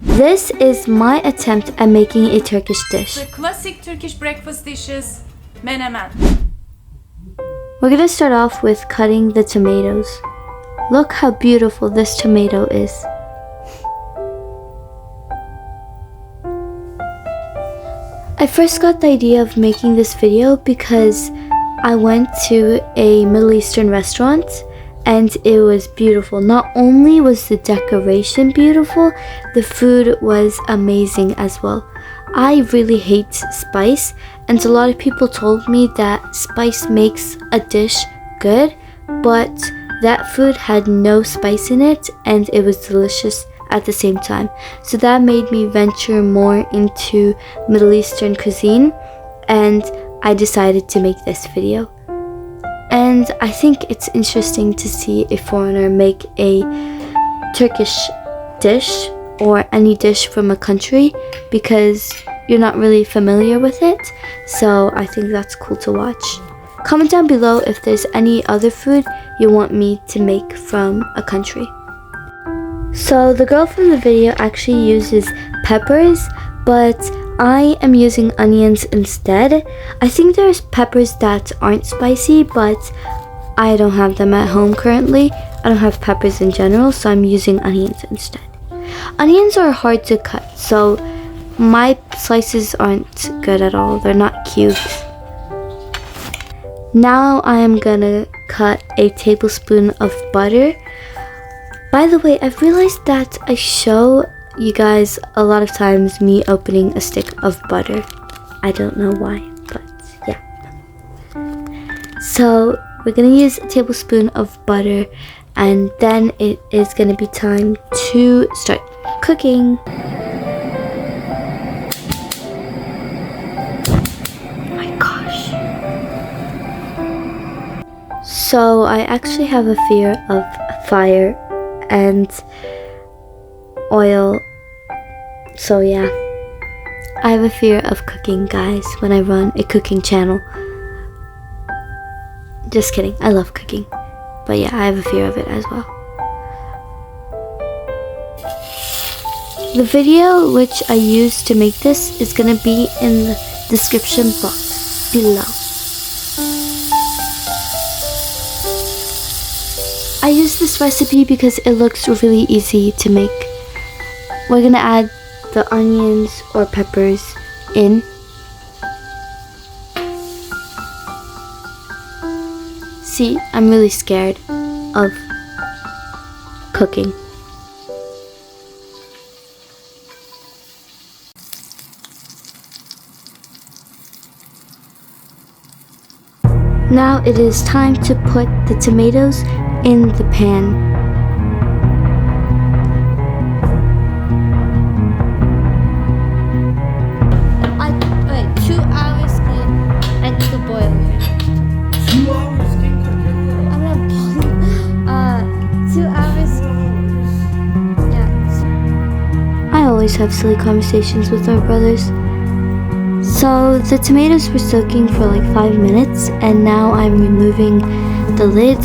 This is my attempt at making a Turkish dish. The classic Turkish breakfast dishes, menemen. We're gonna start off with cutting the tomatoes. Look how beautiful this tomato is. I first got the idea of making this video because I went to a Middle Eastern restaurant and it was beautiful. Not only was the decoration beautiful, the food was amazing as well. I really hate spice, and a lot of people told me that spice makes a dish good, but that food had no spice in it and it was delicious at the same time. So that made me venture more into Middle Eastern cuisine, and I decided to make this video. And I think it's interesting to see a foreigner make a Turkish dish or any dish from a country because you're not really familiar with it. So I think that's cool to watch. Comment down below if there's any other food you want me to make from a country. So the girl from the video actually uses peppers, but I am using onions instead. I think there's peppers that aren't spicy, but I don't have them at home currently. I don't have peppers in general, so I'm using onions instead. Onions are hard to cut, so my slices aren't good at all. They're not cubes. Now I am gonna cut a tablespoon of butter. By the way, I've realized that I show you guys a lot of times me opening a stick of butter. I don't know why, but yeah. So we're gonna use a tablespoon of butter, and then it is gonna be time to start cooking. Oh my gosh. So I actually have a fear of fire and oil, so yeah, I have a fear of cooking, guys, when I run a cooking channel. Just kidding, I love cooking, but yeah, I have a fear of it as well. The video which I used to make this is gonna be in the description box below. I use this recipe because it looks really easy to make. We're gonna add the onions or peppers in. See, I'm really scared of cooking. Now it is time to put the tomatoes in the pan. Wait, 2 hours I need to boil it. 2 hours? I'm not boiling. 2 hours. Yeah. I always have silly conversations with our brothers. So the tomatoes were soaking for like 5 minutes, and now I'm removing the lid.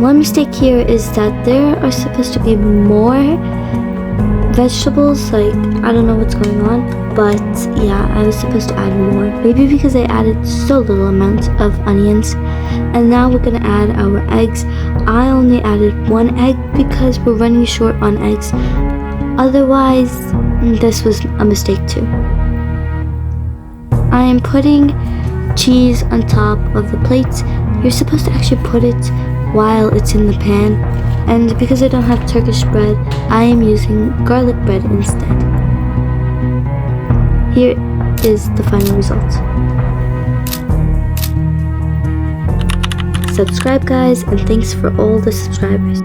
One mistake here is that there are supposed to be more vegetables, like I don't know what's going on, but yeah, I was supposed to add more, maybe because I added so little amount of onions. And now we're gonna add our eggs. I only added 1 egg because we're running short on eggs. Otherwise, this was a mistake too. I am putting cheese on top of the plate. You're supposed to actually put it while it's in the pan, and because I don't have Turkish bread, I am using garlic bread instead. Here is the final result. Subscribe, guys, and thanks for all the subscribers.